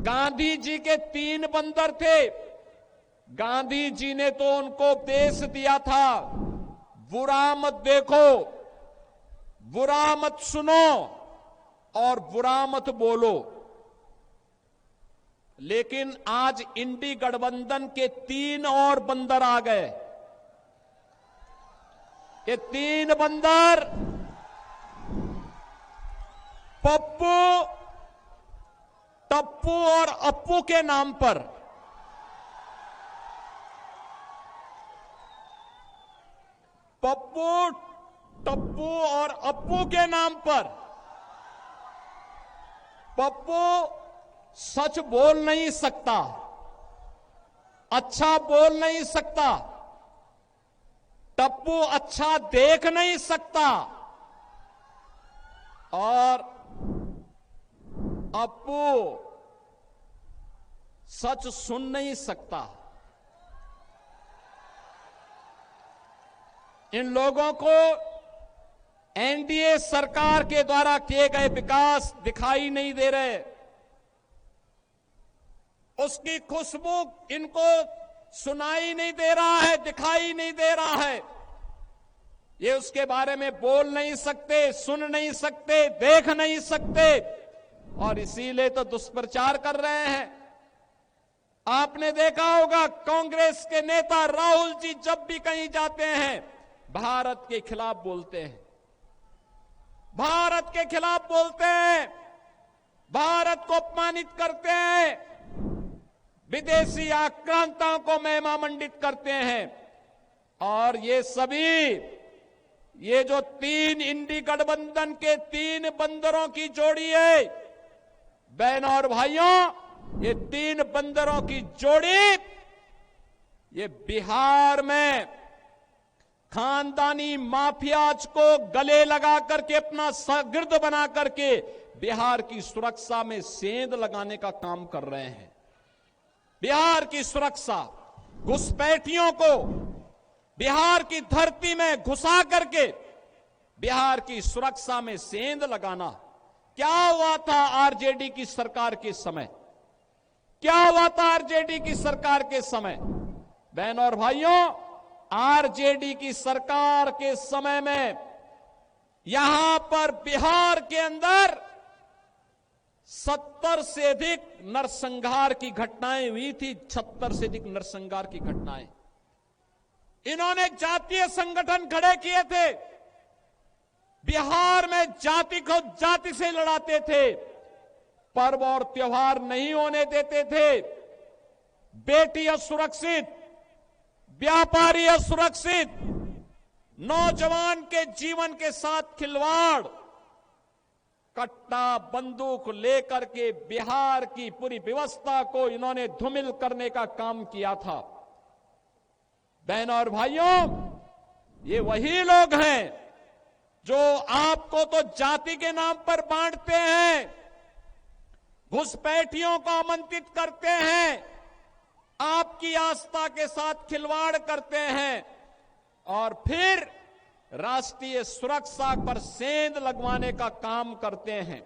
गांधी जी के 3 बंदर थे। गांधी जी ने तो उनको उपदेश दिया था, बुरा मत देखो, बुरा मत सुनो और बुरा मत बोलो। लेकिन आज इंडी गठबंधन के 3 और बंदर आ गए। ये 3 बंदर पप्पू, टप्पू और अप्पू के नाम पर पप्पू, टप्पू और अप्पू के नाम पर पप्पू सच बोल नहीं सकता, अच्छा बोल नहीं सकता, टप्पू अच्छा देख नहीं सकता और अप्पू सच सुन नहीं सकता। इन लोगों को एनडीए सरकार के द्वारा किए गए विकास दिखाई नहीं दे रहे, उसकी खुशबू इनको सुनाई नहीं दे रहा है, दिखाई नहीं दे रहा है। ये उसके बारे में बोल नहीं सकते, सुन नहीं सकते, देख नहीं सकते और इसीलिए तो दुष्प्रचार कर रहे हैं। आपने देखा होगा कांग्रेस के नेता राहुल जी जब भी कहीं जाते हैं भारत के खिलाफ बोलते हैं, भारत के खिलाफ बोलते हैं, भारत को अपमानित करते हैं, विदेशी आक्रांताओं को महिमा मंडित करते हैं। और ये सभी, ये जो 3 इंडी गठबंधन के 3 बंदरों की जोड़ी है, बहनों और भाइयों, ये 3 बंदरों की जोड़ी ये बिहार में खानदानी माफियाज को गले लगा करके अपना शागिर्द बना करके बिहार की सुरक्षा में सेंध लगाने का काम कर रहे हैं। बिहार की सुरक्षा, घुसपैठियों को बिहार की धरती में घुसा करके बिहार की सुरक्षा में सेंध लगाना। क्या हुआ था आरजेडी की सरकार के समय, क्या हुआ था आरजेडी की सरकार के समय? बहनों और भाइयों, आरजेडी की सरकार के समय में यहां पर बिहार के अंदर 70 से अधिक नरसंहार की घटनाएं हुई थी, 76 से अधिक नरसंहार की घटनाएं। इन्होंने जातीय संगठन खड़े किए थे, बिहार में जाति को जाति से लड़ाते थे, पर्व और त्योहार नहीं होने देते थे, बेटी असुरक्षित, व्यापारी असुरक्षित, नौजवान के जीवन के साथ खिलवाड़, कट्टा बंदूक लेकर के बिहार की पूरी व्यवस्था को इन्होंने धूमिल करने का काम किया था। बहनों और भाइयों, ये वही लोग हैं जो आपको तो जाति के नाम पर बांटते हैं, घुसपैठियों को आमंत्रित करते हैं, आपकी आस्था के साथ खिलवाड़ करते हैं और फिर राष्ट्रीय सुरक्षा पर सेंध लगवाने का काम करते हैं।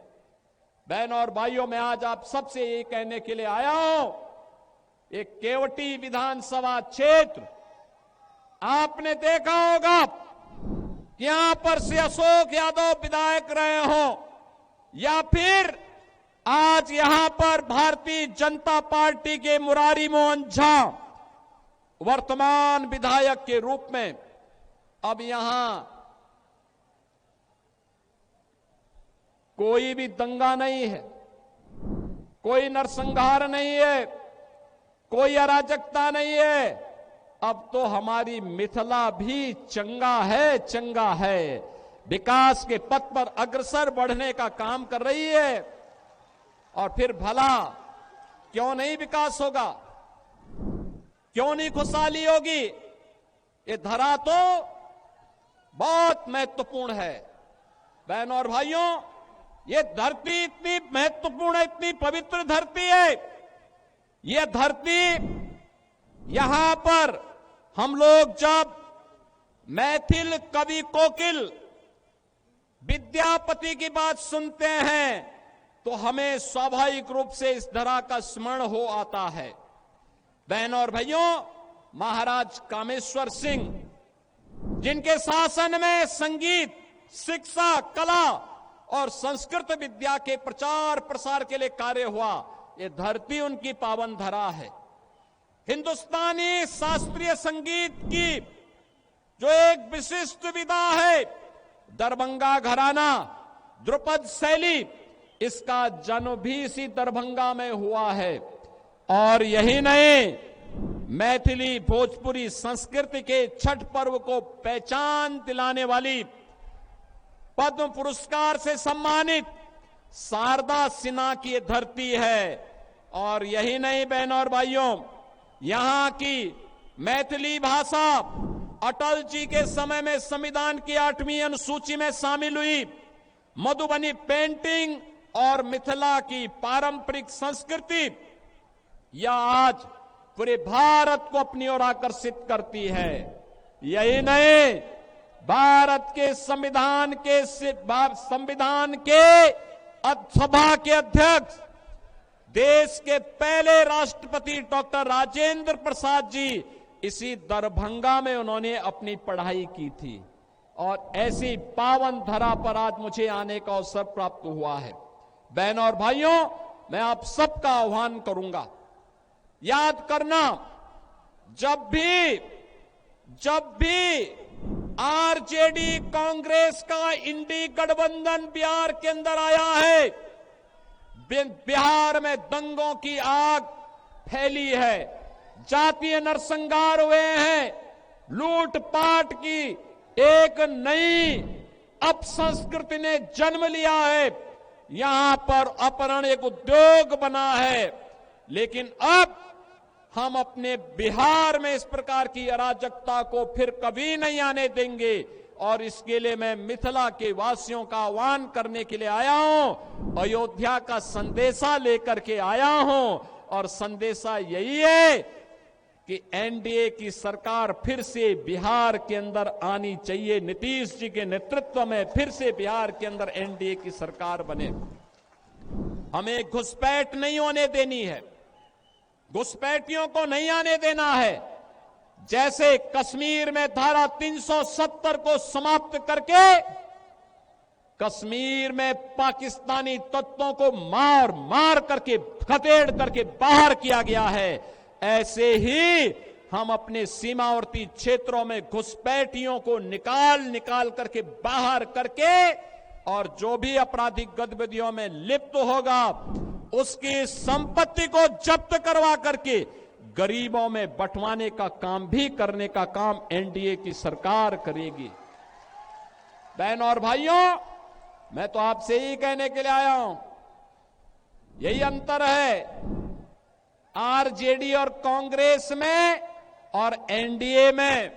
बहनों और भाइयों, मैं आज आप सबसे ये कहने के लिए आया हूं, एक केवटी विधानसभा क्षेत्र आपने देखा होगा, यहां पर से अशोक यादव विधायक रहे हो या फिर आज यहां पर भारतीय जनता पार्टी के मुरारी मोहन झा वर्तमान विधायक के रूप में, अब यहां कोई भी दंगा नहीं है, कोई नरसंहार नहीं है, कोई अराजकता नहीं है। अब तो हमारी मिथिला भी चंगा है, विकास के पथ पर अग्रसर बढ़ने का काम कर रही है। और फिर भला क्यों नहीं विकास होगा, क्यों नहीं खुशहाली होगी? ये धरा तो बहुत महत्वपूर्ण है। बहनों और भाइयों, ये धरती इतनी महत्वपूर्ण है, इतनी पवित्र धरती है। ये धरती, यहां पर हम लोग जब मैथिल कवि कोकिल विद्यापति की बात सुनते हैं तो हमें स्वाभाविक रूप से इस धरा का स्मरण हो आता है। बहनों और भाइयों, महाराज कामेश्वर सिंह, जिनके शासन में संगीत, शिक्षा, कला और संस्कृत विद्या के प्रचार प्रसार के लिए कार्य हुआ, ये धरती उनकी पावन धरा है। हिंदुस्तानी शास्त्रीय संगीत की जो एक विशिष्ट विधा है, दरभंगा घराना, ध्रुपद शैली, इसका जन्म भी इसी दरभंगा में हुआ है। और यही नहीं, मैथिली भोजपुरी संस्कृति के छठ पर्व को पहचान दिलाने वाली, पद्म पुरस्कार से सम्मानित शारदा सिन्हा की धरती है। और यही नहीं बहनों और भाइयों, यहां की मैथिली भाषा अटल जी के समय में संविधान की 8वीं अनुसूची में शामिल हुई। मधुबनी पेंटिंग और मिथिला की पारंपरिक संस्कृति यह आज पूरे भारत को अपनी ओर आकर्षित करती है। यही नहीं, भारत के संविधान के सभा के अध्यक्ष, देश के पहले राष्ट्रपति डॉक्टर राजेंद्र प्रसाद जी, इसी दरभंगा में उन्होंने अपनी पढ़ाई की थी। और ऐसी पावन धरा पर आज मुझे आने का अवसर प्राप्त हुआ है। बहनों और भाइयों, मैं आप सबका आह्वान करूंगा, याद करना, जब भी आरजेडी कांग्रेस का इंडी गठबंधन बिहार के अंदर आया है, बिहार में दंगों की आग फैली है, जातीय नरसंहार हुए हैं, लूटपाट की एक नई अपसंस्कृति ने जन्म लिया है। यहां पर अपहरण एक उद्योग बना है। लेकिन अब हम अपने बिहार में इस प्रकार की अराजकता को फिर कभी नहीं आने देंगे। और इसके लिए मैं मिथिला के वासियों का आह्वान करने के लिए आया हूं, अयोध्या का संदेशा लेकर के आया हूं। और संदेशा यही है कि एनडीए की सरकार फिर से बिहार के अंदर आनी चाहिए। नीतीश जी के नेतृत्व में फिर से बिहार के अंदर एनडीए की सरकार बने। हमें घुसपैठ नहीं होने देनी है, घुसपैठियों को नहीं आने देना है। जैसे कश्मीर में धारा 370 को समाप्त करके कश्मीर में पाकिस्तानी तत्वों को मार मार करके, खदेड़ करके बाहर किया गया है, ऐसे ही हम अपने सीमावर्ती क्षेत्रों में घुसपैठियों को निकाल करके बाहर करके, और जो भी आपराधिक गतिविधियों में लिप्त होगा उसकी संपत्ति को जब्त करवा करके गरीबों में बंटवाने का काम भी करने का काम एनडीए की सरकार करेगी। बहनों और भाइयों, मैं तो आपसे ही कहने के लिए आया हूं, यही अंतर है आरजेडी और कांग्रेस में और एनडीए में।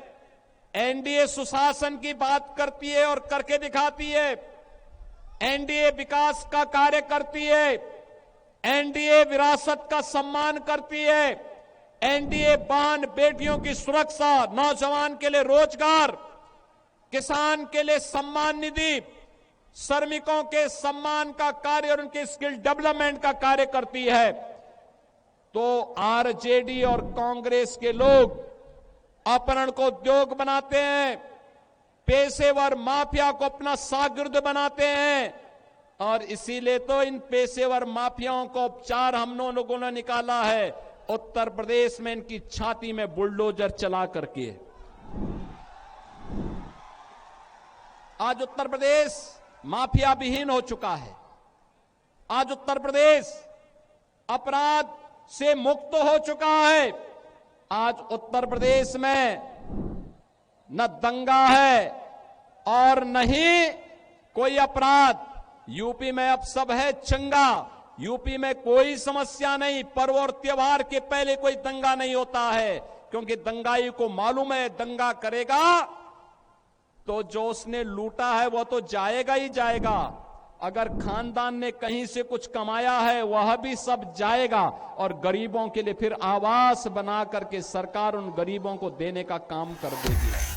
एनडीए सुशासन की बात करती है और करके दिखाती है, एनडीए विकास का कार्य करती है, एनडीए विरासत का सम्मान करती है, एनडीए बहन बेटियों की सुरक्षा, नौजवान के लिए रोजगार, किसान के लिए सम्मान निधि, श्रमिकों के सम्मान का कार्य और उनके स्किल डेवलपमेंट का कार्य करती है। तो आरजेडी और कांग्रेस के लोग अपहरण को उद्योग बनाते हैं, पेशेवर माफिया को अपना शागिर्द बनाते हैं। और इसीलिए तो इन पेशेवर माफियाओं को उपचार हम लोगों ने निकाला है उत्तर प्रदेश में, इनकी छाती में बुलडोजर चला करके। आज उत्तर प्रदेश माफिया विहीन हो चुका है। आज उत्तर प्रदेश अपराध से मुक्त हो चुका है। आज उत्तर प्रदेश में न दंगा है और न ही कोई अपराध। यूपी में अब सब है चंगा, यूपी में कोई समस्या नहीं, पर्व और त्योहार के पहले कोई दंगा नहीं होता है, क्योंकि दंगाई को मालूम है दंगा करेगा तो जो उसने लूटा है वो तो जाएगा ही जाएगा। अगर खानदान ने कहीं से कुछ कमाया है वह भी सब जाएगा। और गरीबों के लिए फिर आवास बना करके सरकार उन गरीबों को देने का काम कर देगी।